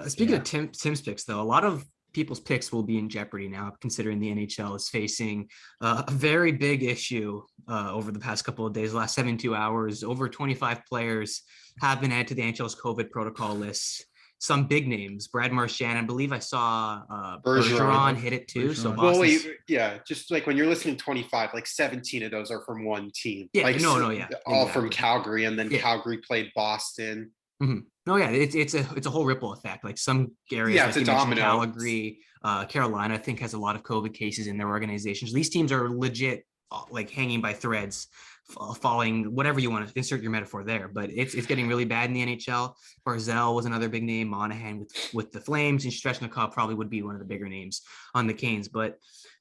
Speaking of Tim's picks, though, a lot of people's picks will be in jeopardy now, considering the NHL is facing a very big issue over the past couple of days, last 72 hours. Over 25 players have been added to the NHL's COVID protocol list. Some big names, Brad Marchand. I believe I saw Bergeron hit it too. Bergeron. So Boston's... just like when you're listening to 25, like 17 of those are from one team. Yeah, like, all exactly. From Calgary, and then Calgary played Boston. Mm-hmm. No, yeah, it's a whole ripple effect. Like some areas, like you mentioned, Calgary, Carolina, I think has a lot of COVID cases in their organizations. These teams are legit, like hanging by threads, falling, whatever you want to insert your metaphor there. But it's getting really bad in the NHL. Barzal was another big name. Monahan with the Flames, and Svechnikov probably would be one of the bigger names on the Canes. But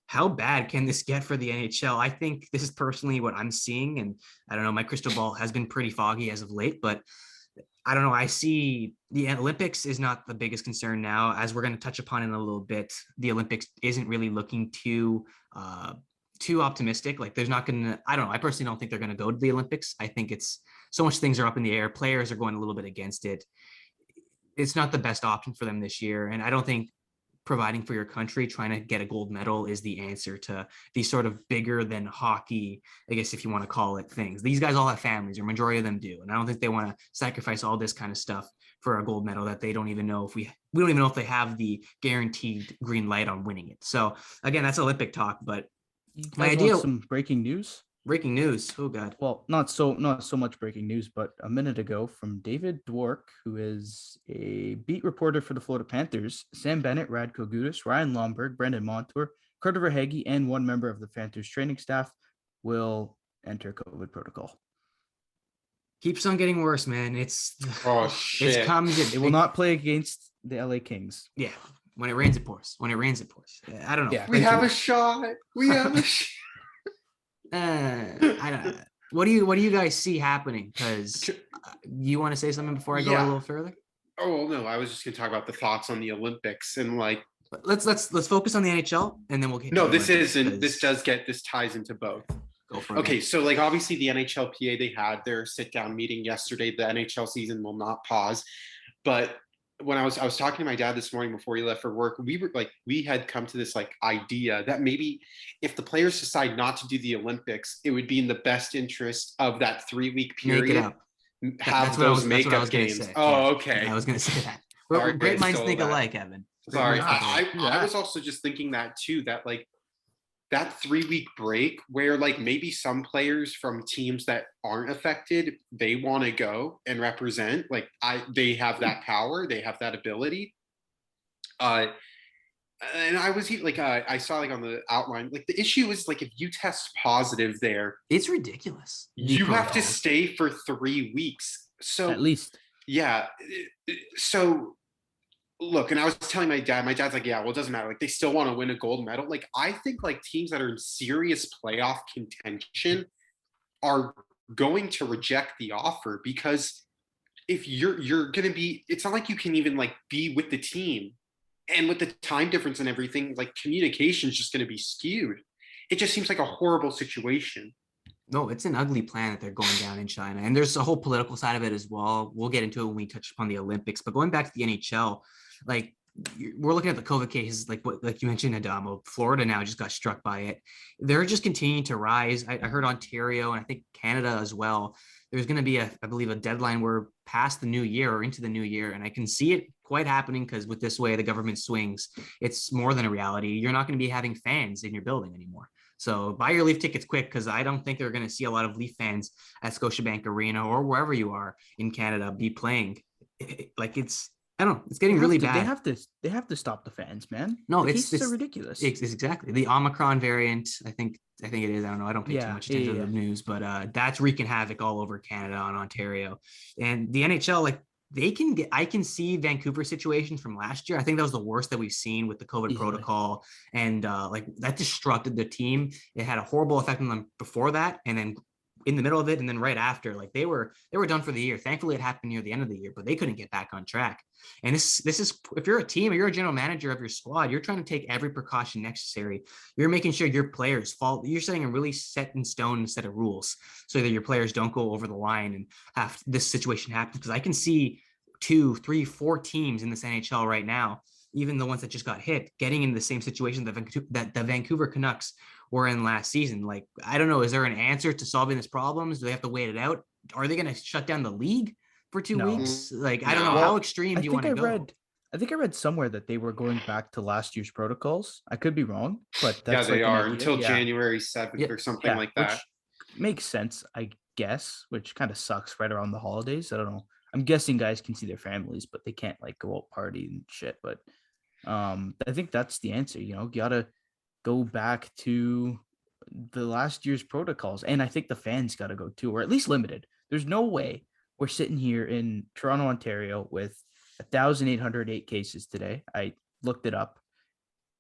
how bad can this get for the NHL? I think this is personally what I'm seeing, and I don't know. My crystal ball has been pretty foggy as of late, but I don't know. I see the Olympics is not the biggest concern now, as we're going to touch upon in a little bit. The Olympics isn't really looking too optimistic. Like there's not going to, I don't know. I personally don't think they're going to go to the Olympics. I think it's so much things are up in the air. Players are going a little bit against it. It's not the best option for them this year. And I don't think providing for your country, trying to get a gold medal is the answer to these sort of bigger than hockey, I guess, if you want to call it, things. These guys all have families, or majority of them do. And I don't think they want to sacrifice all this kind of stuff for a gold medal that they don't even know if we don't even know if they have the guaranteed green light on winning it. So again, that's Olympic talk, but my idea, some breaking news. Breaking news. Oh God. Well, not so much breaking news, but a minute ago from David Dwork, who is a beat reporter for the Florida Panthers, Sam Bennett, Radko Gudas, Ryan Lomberg, Brendan Montour, Carter Verhaeghe, and one member of the Panthers training staff will enter COVID protocol. Keeps on getting worse, man. It's shit. It will not play against the LA Kings. Yeah. When it rains, it pours. I don't know. Yeah. We have a shot. I don't know. What do you guys see happening? Because you want to say something before I go a little further? Oh well, no, I was just going to talk about the thoughts on the Olympics and like. Let's focus on the NHL and then we'll get. No, this isn't. This ties into both. Go for it. Okay, so like obviously the NHLPA, they had their sit down meeting yesterday. The NHL season will not pause, but when I was talking to my dad this morning before he left for work, we had come to this like idea that maybe if the players decide not to do the Olympics, it would be in the best interest of that 3-week period. Have those makeup games. Oh, okay. I was going to say that. Great minds think alike, Evan. Sorry, I was also just thinking that too. That like that 3-week break where like maybe some players from teams that aren't affected, they want to go and represent, like they have that power, they have that ability. And I was like, I saw like on the outline, like the issue is like if you test positive there, it's ridiculous. You have to stay for 3 weeks. So at least, yeah. So look, and I was telling my dad's like, yeah, well, it doesn't matter. Like they still want to win a gold medal. Like I think like teams that are in serious playoff contention are going to reject the offer, because if you're going to be, it's not like you can even like be with the team, and with the time difference and everything, like communication is just going to be skewed. It just seems like a horrible situation. No, it's an ugly plan that they're going down in China. And there's a whole political side of it as well. We'll get into it when we touch upon the Olympics. But going back to the NHL, like we're looking at the COVID cases, like you mentioned, Adamo, Florida now just got struck by it. They're just continuing to rise. I heard Ontario and I think Canada as well. There's going to be I believe a deadline where past the new year or into the new year. And I can see it quite happening, because with this way the government swings, it's more than a reality. You're not going to be having fans in your building anymore. So buy your Leaf tickets quick, because I don't think they're going to see a lot of Leaf fans at Scotiabank Arena or wherever you are in Canada be playing. Like I don't know. It's getting really bad. They have to stop the fans, man. No, it's so ridiculous. It's exactly the Omicron variant. I think it is. I don't know. I don't pay too much attention to the news, but that's wreaking havoc all over Canada and Ontario. And the NHL, like I can see Vancouver situations from last year. I think that was the worst that we've seen with the COVID protocol. And like that destructed the team. It had a horrible effect on them before that. And then in the middle of it, and then right after, like they were done for the year. Thankfully, it happened near the end of the year, but they couldn't get back on track. And this is, if you're a team or you're a general manager of your squad, you're trying to take every precaution necessary. You're making sure your players fall. You're setting a really set in stone set of rules so that your players don't go over the line and have this situation happen. Because I can see 2, 3, 4 teams in this NHL right now, even the ones that just got hit, getting in the same situation that the Vancouver Canucks were in last season. Like, I don't know, is there an answer to solving this problems? Do they have to wait it out? Are they going to shut down the league for 2 weeks? Like, I don't know. How extreme do you want to go? I think I read somewhere that they were going back to last year's protocols. I could be wrong, but that's they are until January 7th or something like that. Which makes sense, I guess, which kind of sucks right around the holidays. I don't know. I'm guessing guys can see their families, but they can't like go out party and shit. But I think that's the answer. You gotta go back to the last year's protocols. And I think the fans got to go too, or at least limited. There's no way we're sitting here in Toronto, Ontario with 1,808 cases today. I looked it up,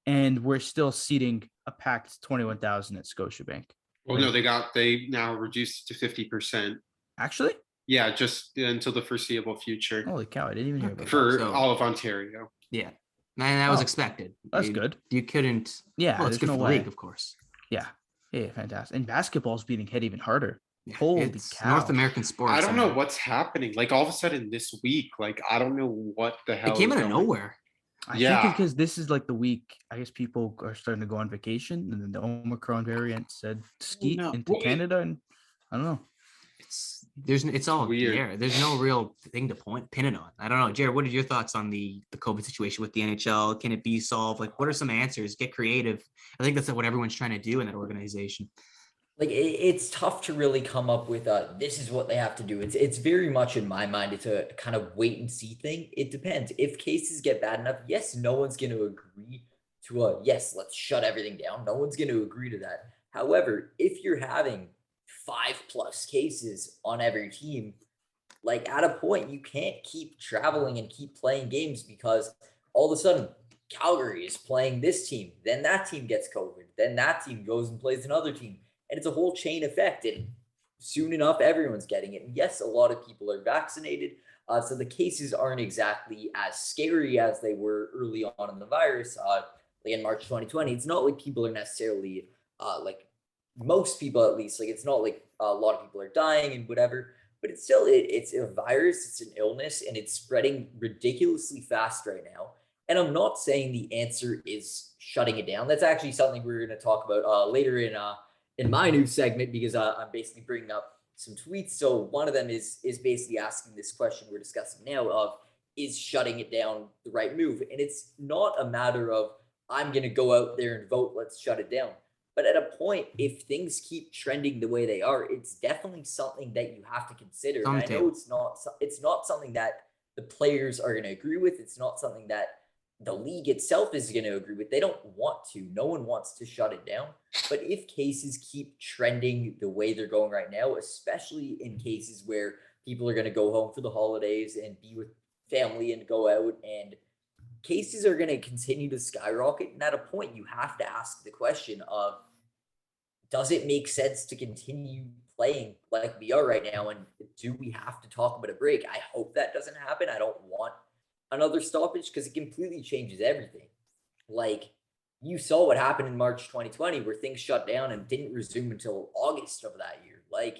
and we're still seating a packed 21,000 at Scotiabank. Well, no, they now reduced to 50%. Actually? Yeah, just until the foreseeable future. Holy cow, I didn't even hear about that. For all of Ontario. Yeah. And that was expected. That's good. You couldn't. Yeah, well, it's good for the league, of course. Yeah. Yeah, fantastic. And basketball's being hit even harder. Yeah, holy cow. North American sports. I don't know what's happening. Like all of a sudden this week, like I don't know what the hell. It came out of nowhere. I think because this is like the week, I guess people are starting to go on vacation, and then the Omicron variant said skeet into Canada, and I don't know. It's all weird. There. There's no real thing to pin it on. I don't know, Jared. What are your thoughts on the COVID situation with the NHL? Can it be solved? Like, what are some answers? Get creative. I think that's what everyone's trying to do in that organization. Like, it's tough to really come up with this is what they have to do. It's very much in my mind, it's a kind of wait and see thing. It depends. If cases get bad enough, yes, no one's going to agree to yes, let's shut everything down. No one's going to agree to that. However, if you're having 5+ cases on every team, like at a point you can't keep traveling and keep playing games, because all of a sudden Calgary is playing this team, then that team gets COVID, then that team goes and plays another team. And it's a whole chain effect. And soon enough, everyone's getting it. And yes, a lot of people are vaccinated. So the cases aren't exactly as scary as they were early on in the virus. Like in March 2020, it's not like people are necessarily, like most people at least, like it's not like a lot of people are dying and whatever. But it's still, it's a virus, it's an illness, and it's spreading ridiculously fast right now. And I'm not saying the answer is shutting it down. That's actually something we're going to talk about later in my news segment, because I'm basically bringing up some tweets. So one of them is basically asking this question we're discussing now of, is shutting it down the right move? And it's not a matter of, I'm going to go out there and vote, let's shut it down. But at a point, if things keep trending the way they are, it's definitely something that you have to consider. And I know it's not something that the players are going to agree with. It's not something that the league itself is going to agree with. They don't want to. No one wants to shut it down. But if cases keep trending the way they're going right now, especially in cases where people are going to go home for the holidays and be with family and go out, and cases are going to continue to skyrocket, and at a point you have to ask the question of, does it make sense to continue playing like we are right now? And do we have to talk about a break? I hope that doesn't happen. I don't want another stoppage, because it completely changes everything. Like, you saw what happened in March 2020, where things shut down and didn't resume until August of that year. Like,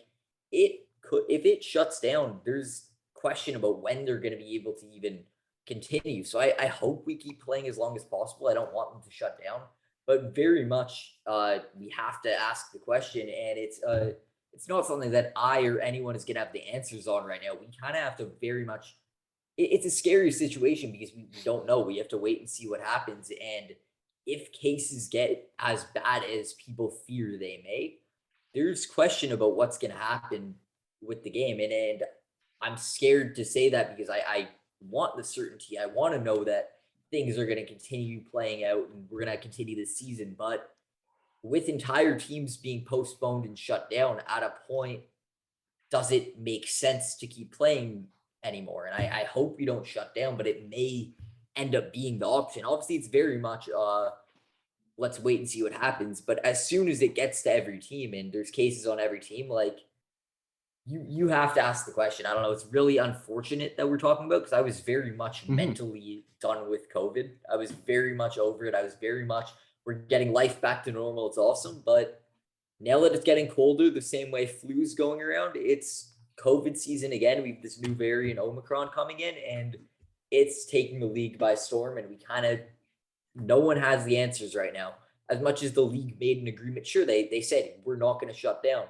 if it shuts down, there's question about when they're going to be able to even continue. So I hope we keep playing as long as possible. I don't want them to shut down, but very much we have to ask the question, and it's not something that I or anyone is going to have the answers on right now. We kind of have to very much. It's a scary situation because we don't know. We have to wait and see what happens. And if cases get as bad as people fear they may, there's question about what's going to happen with the game. And I'm scared to say that, because I want the certainty. I want to know that things are going to continue playing out and we're going to continue this season. But with entire teams being postponed and shut down, at a point, does it make sense to keep playing anymore? And I hope we don't shut down, but it may end up being the option. Obviously, it's very much let's wait and see what happens. But as soon as it gets to every team and there's cases on every team, like you have to ask the question. I don't know. It's really unfortunate that we're talking about, because I was very much mentally done with COVID. I was very much over it. I was very much, we're getting life back to normal. It's awesome. But now that it's getting colder, the same way flu's going around, it's COVID season again. We have this new variant Omicron coming in, and it's taking the league by storm. And no one has the answers right now. As much as the league made an agreement, sure, they said we're not going to shut down.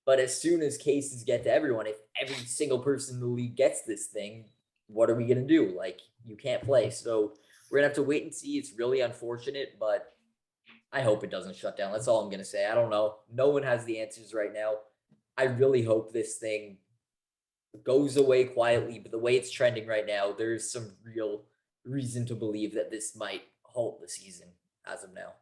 But as soon as cases get to everyone, if every single person in the league gets this thing, what are we going to do? Like, you can't play. So we're going to have to wait and see. It's really unfortunate, but I hope it doesn't shut down. That's all I'm going to say. I don't know. No one has the answers right now. I really hope this thing goes away quietly, but the way it's trending right now, there's some real reason to believe that this might halt the season as of now.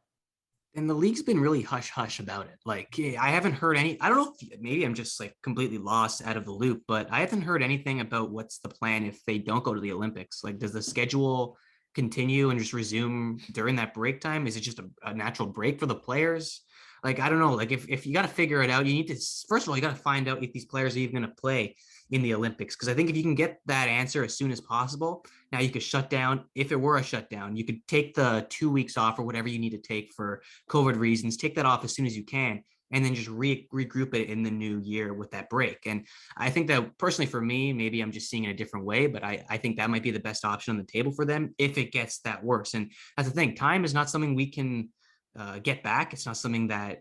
And the league's been really hush hush about it. Like, I haven't heard any, I don't know if maybe I'm just like completely lost out of the loop, but I haven't heard anything about what's the plan if they don't go to the Olympics. Like, does the schedule continue and just resume during that break time? Is it just a natural break for the players? Like, I don't know. Like, if you got to figure it out, you need to, first of all, you got to find out if these players are even going to play in the Olympics. Because I think if you can get that answer as soon as possible, now you could shut down. If it were a shutdown, you could take the 2 weeks off or whatever you need to take for COVID reasons, take that off as soon as you can, and then just regroup it in the new year with that break. And I think that personally for me, maybe I'm just seeing it a different way, but I think that might be the best option on the table for them if it gets that worse. And that's the thing. Time is not something we can get back. It's not something that,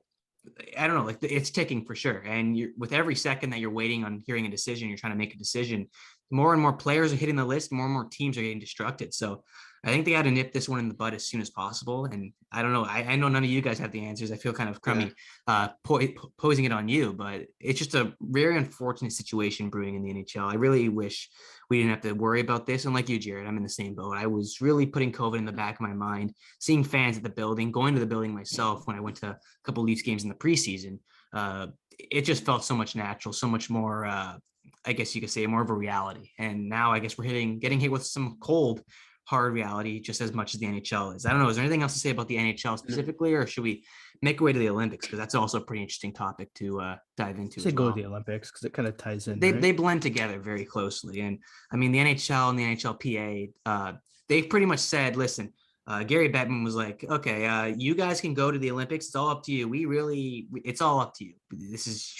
I don't know, like it's ticking for sure. And with every second that you're waiting on hearing a decision, you're trying to make a decision, more and more players are hitting the list, more and more teams are getting distracted. So I think they got to nip this one in the bud as soon as possible. And I don't know, I know none of you guys have the answers. I feel kind of crummy posing it on you, but it's just a very unfortunate situation brewing in the NHL. I really wish we didn't have to worry about this. And like you, Jared, I'm in the same boat. I was really putting COVID in the back of my mind, seeing fans at the building, going to the building myself when I went to a couple of Leafs games in the preseason. It just felt so much natural, so much more, I guess you could say, more of a reality. And now I guess we're getting hit with some cold, hard reality just as much as the NHL is. I don't know. Is there anything else to say about the NHL specifically, or should we make our way to the Olympics? Because that's also a pretty interesting topic to dive into. Say go to the Olympics because it kind of ties in. They blend together very closely. And I mean, the NHL and the NHLPA, they've pretty much said, listen, Gary Bettman was like, okay, you guys can go to the Olympics. It's all up to you. It's all up to you.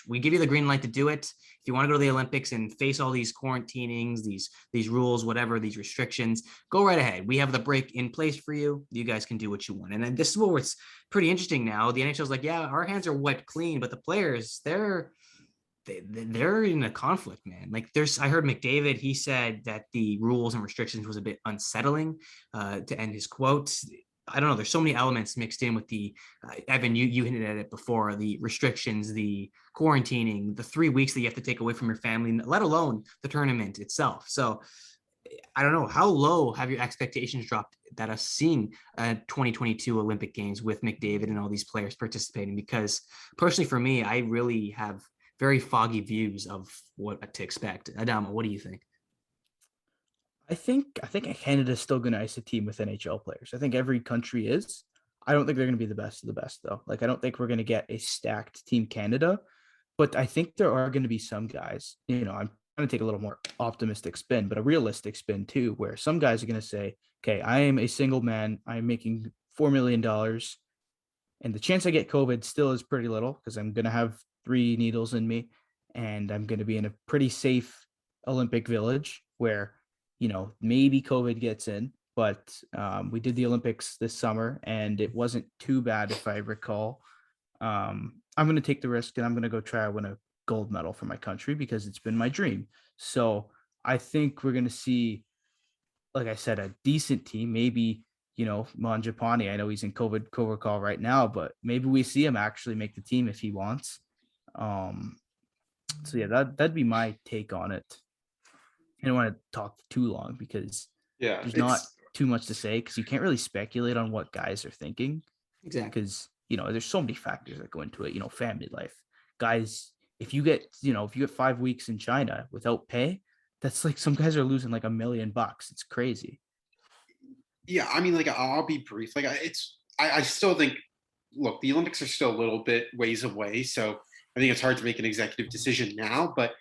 We give you the green light to do it. If you want to go to the Olympics and face all these quarantinings, these rules, whatever, these restrictions, go right ahead. We have the break in place for you. You guys can do what you want. And then this is where it's pretty interesting now. The NHL's like, yeah, our hands are wet clean, but the players, they're in a conflict, man. Like I heard McDavid, he said that the rules and restrictions was a bit unsettling, to end his quotes. I don't know. There's so many elements mixed in with the, Evan, you hinted at it before, the restrictions, the quarantining, the 3 weeks that you have to take away from your family, let alone the tournament itself. So I don't know, how low have your expectations dropped that us seeing 2022 Olympic Games with McDavid and all these players participating? Because personally for me, I really have very foggy views of what to expect. Adama, what do you think? I think Canada's still going to ice a team with NHL players. I think every country is. I don't think they're going to be the best of the best, though. Like, I don't think we're going to get a stacked Team Canada, but I think there are going to be some guys, I'm going to take a little more optimistic spin, but a realistic spin too, where some guys are going to say, okay, I am a single man. I'm making $4 million. And the chance I get COVID still is pretty little because I'm going to have 3 needles in me and I'm going to be in a pretty safe Olympic village where, maybe COVID gets in, but we did the Olympics this summer and it wasn't too bad if I recall. I'm going to take the risk and I'm going to go try to win a gold medal for my country because it's been my dream. So I think we're going to see, like I said, a decent team, maybe, Manjapani. I know he's in COVID protocol right now, but maybe we see him actually make the team if he wants. So yeah, that'd be my take on it. I don't want to talk too long because there's not too much to say because you can't really speculate on what guys are thinking. Exactly. Because, there's so many factors that go into it, family life. Guys, if you get 5 weeks in China without pay, that's like some guys are losing like $1 million. It's crazy. Yeah, I mean, like, I'll be brief. Like, I still think, look, the Olympics are still a little bit ways away. So I think it's hard to make an executive decision now, but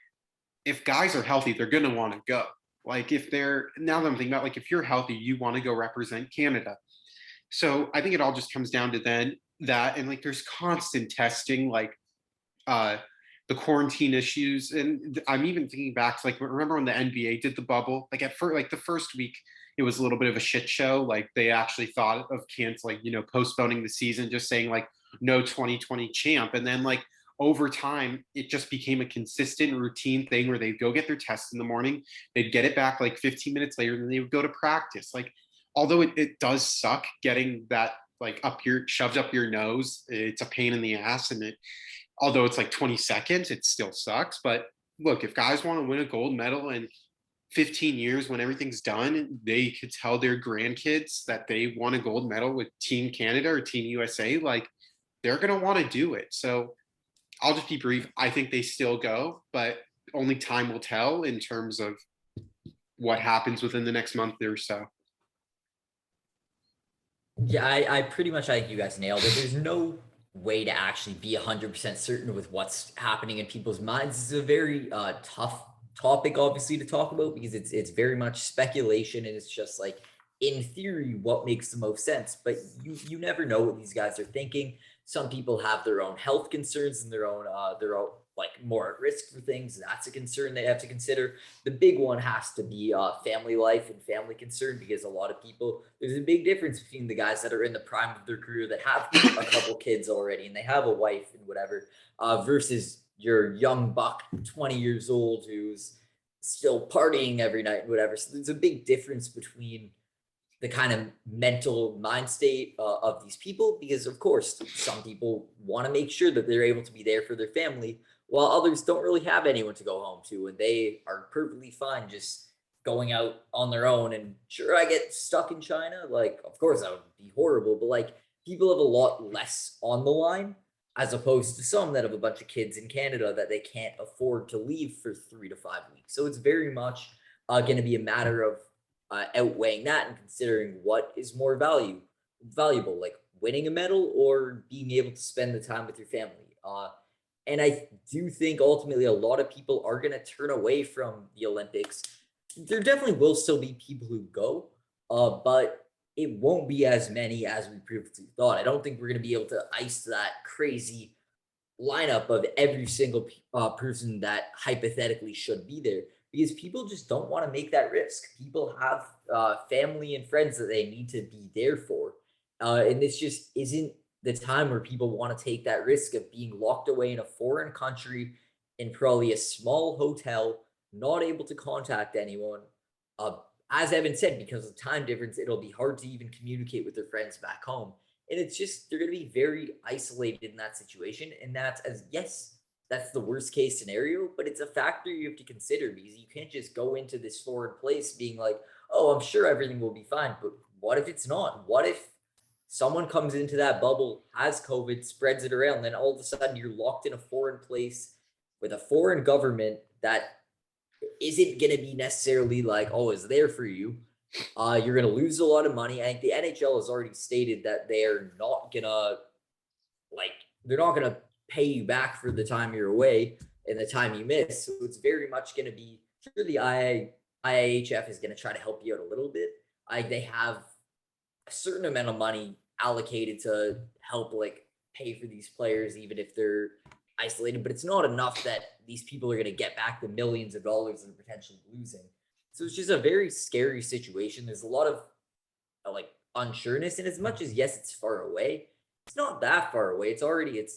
if guys are healthy, they're going to want to go. Like now that I'm thinking about, like, if you're healthy, you want to go represent Canada. So I think it all just comes down to then that, and like, there's constant testing, like, the quarantine issues. And I'm even thinking back to, like, remember when the NBA did the bubble? Like, at first, like the first week, it was a little bit of a shit show. Like, they actually thought of canceling, postponing the season, just saying like no 2020 champ. And then, like, over time, it just became a consistent routine thing where they'd go get their tests in the morning, they'd get it back like 15 minutes later, and then they would go to practice. Like, although it does suck getting that like shoved up your nose, it's a pain in the ass, and although it's like 20 seconds, it still sucks. But look, if guys want to win a gold medal in 15 years, when everything's done, they could tell their grandkids that they won a gold medal with Team Canada or Team USA, like, they're going to want to do it. So I'll just be brief. I think they still go, but only time will tell in terms of what happens within the next month or so. Yeah, I pretty much, I think you guys nailed it. There's no way to actually be 100% certain with what's happening in people's minds. It's a very tough topic, obviously, to talk about, because it's very much speculation, and it's just like, in theory, what makes the most sense. But you never know what these guys are thinking. Some people have their own health concerns and their own like more at risk for things. That's a concern they have to consider. The big one has to be family life and family concern, because a lot of people, there's a big difference between the guys that are in the prime of their career that have a couple kids already and they have a wife and whatever, versus your young buck, 20 years old, who's still partying every night and whatever. So there's a big difference between the kind of mental mind state of these people, because of course some people want to make sure that they're able to be there for their family, while others don't really have anyone to go home to, and they are perfectly fine just going out on their own. And sure, I get stuck in China, like, of course that would be horrible, but like, people have a lot less on the line, as opposed to some that have a bunch of kids in Canada that they can't afford to leave for 3 to 5 weeks. So it's very much going to be a matter of outweighing that and considering what is more valuable, like winning a medal or being able to spend the time with your family. And I do think ultimately a lot of people are going to turn away from the Olympics. There definitely will still be people who go, but it won't be as many as we previously thought. I don't think we're going to be able to ice that crazy lineup of every single person that hypothetically should be there, because people just don't want to make that risk. People have family and friends that they need to be there for. And this just isn't the time where people want to take that risk of being locked away in a foreign country in probably a small hotel, not able to contact anyone. As Evan said, because of time difference, it'll be hard to even communicate with their friends back home. And it's just, they're going to be very isolated in that situation. And that's the worst case scenario, but it's a factor you have to consider, because you can't just go into this foreign place being like, oh, I'm sure everything will be fine. But what if it's not? What if someone comes into that bubble, has COVID, spreads it around, then all of a sudden you're locked in a foreign place with a foreign government that isn't going to be necessarily like, oh, is there for you. You're going to lose a lot of money. I think the NHL has already stated that they're not going to pay you back for the time you're away and the time you miss. So it's very much going to be, sure, the IIHF is going to try to help you out a little bit. They have a certain amount of money allocated to help like pay for these players, even if they're isolated, but it's not enough that these people are going to get back the millions of dollars they're potentially losing. So it's just a very scary situation. There's a lot of like unsureness, and as much as yes, it's far away, it's not that far away. It's already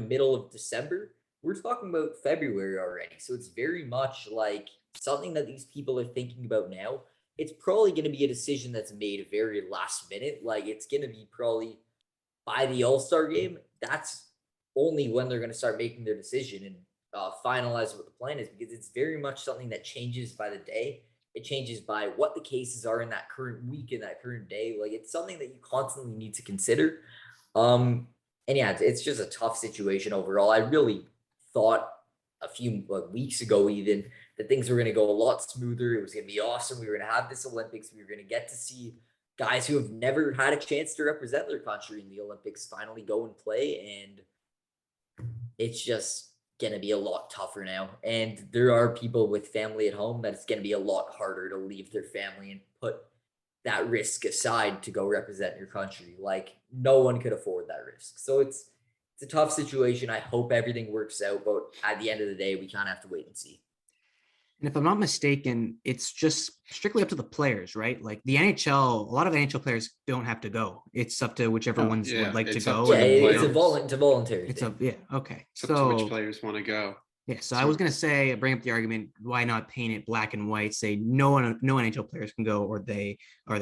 middle of December. We're talking about February already. So it's very much like something that these people are thinking about now. It's probably going to be a decision that's made very last minute. Like, it's going to be probably by the All-Star game. That's only when they're going to start making their decision and finalize what the plan is, because it's very much something that changes by the day. It changes by what the cases are in that current week, in that current day. Like, it's something that you constantly need to consider. And yeah, it's just a tough situation overall. I really thought a few weeks ago even that things were going to go a lot smoother. It was going to be awesome. We were going to have this Olympics. We were going to get to see guys who have never had a chance to represent their country in the Olympics finally go and play. And it's just going to be a lot tougher now. And there are people with family at home that it's going to be a lot harder to leave their family and put that risk aside to go represent your country. Like, no one could afford that risk. So it's it's a tough situation. I hope everything works out, but at the end of the day, we kind of have to wait and see. And if I'm not mistaken, it's just strictly up to the players, right? Like the NHL, a lot of NHL players don't have to go. It's up to whichever ones would like to go. Yeah, it's a voluntary thing. Okay. It's up to which players want to go. Yeah, so I was going to say, bring up the argument, why not paint it black and white, say no NHL players can go or they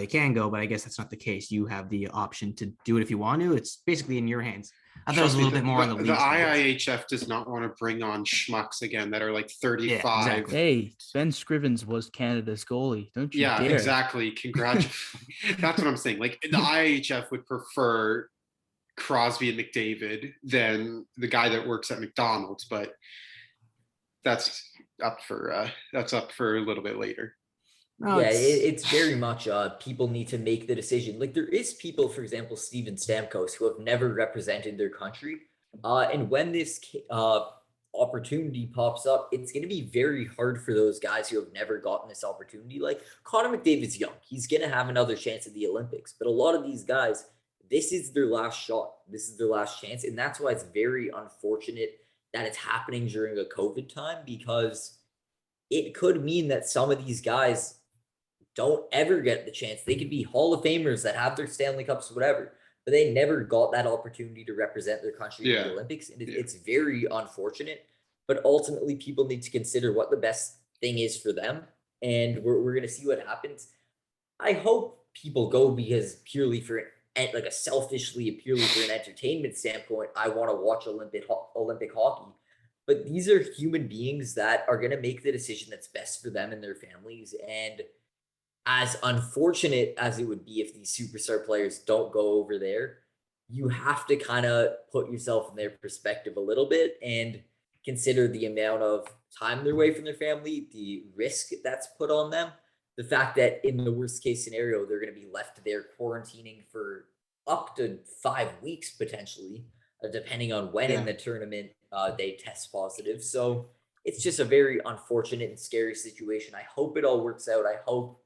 can go, but I guess that's not the case. You have the option to do it if you want to. It's basically in your hands. I thought it was a little bit more on the league. The IIHF does not want to bring on schmucks again that are like 35. Yeah, exactly. Hey, Ben Scrivens was Canada's goalie. Don't you dare. Exactly. Congratulations. That's what I'm saying. Like the IIHF would prefer Crosby and McDavid than the guy that works at McDonald's, but that's up for a little bit later. No, it's very much people need to make the decision. Like there is people, for example, Steven Stamkos, who have never represented their country. And when this opportunity pops up, it's going to be very hard for those guys who have never gotten this opportunity. Like Connor McDavid's young. He's going to have another chance at the Olympics. But a lot of these guys, this is their last shot. This is their last chance. And that's why it's very unfortunate that it's happening during a COVID time, because it could mean that some of these guys don't ever get the chance. They could be Hall of Famers that have their Stanley Cups, whatever, but they never got that opportunity to represent their country in the Olympics. And it's very unfortunate, but ultimately people need to consider what the best thing is for them. And we're going to see what happens. I hope people go because purely for purely for an entertainment standpoint, I want to watch Olympic hockey. But these are human beings that are going to make the decision that's best for them and their families. And as unfortunate as it would be if these superstar players don't go over there, you have to kind of put yourself in their perspective a little bit and consider the amount of time they're away from their family, the risk that's put on them, the fact that in the worst case scenario, they're going to be left there quarantining for up to 5 weeks potentially, depending on when in the tournament they test positive. So it's just a very unfortunate and scary situation. I hope it all works out. I hope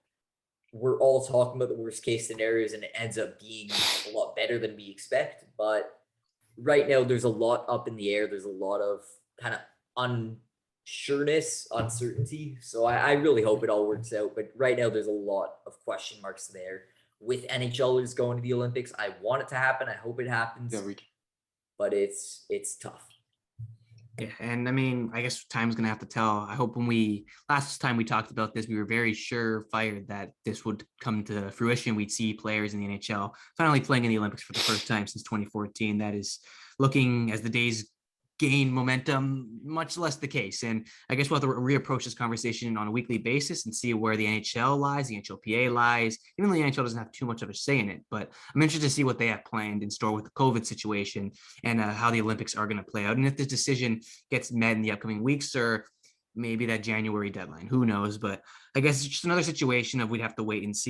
we're all talking about the worst case scenarios and it ends up being a lot better than we expect. But right now there's a lot up in the air. There's a lot of kind of uncertainty. So I really hope it all works out. But right now there's a lot of question marks there. With NHLers going to the Olympics, I want it to happen. I hope it happens. But it's tough. Yeah, and I mean, I guess time's gonna have to tell. I hope last time we talked about this, we were very surefire that this would come to fruition. We'd see players in the NHL finally playing in the Olympics for the first time since 2014. That is looking, as the days gain momentum, much less the case. And I guess we'll have to reapproach this conversation on a weekly basis and see where the NHL lies, the NHLPA lies. Even though the NHL doesn't have too much of a say in it, but I'm interested to see what they have planned in store with the COVID situation and how the Olympics are going to play out. And if this decision gets met in the upcoming weeks or maybe that January deadline, who knows? But I guess it's just another situation of we'd have to wait and see.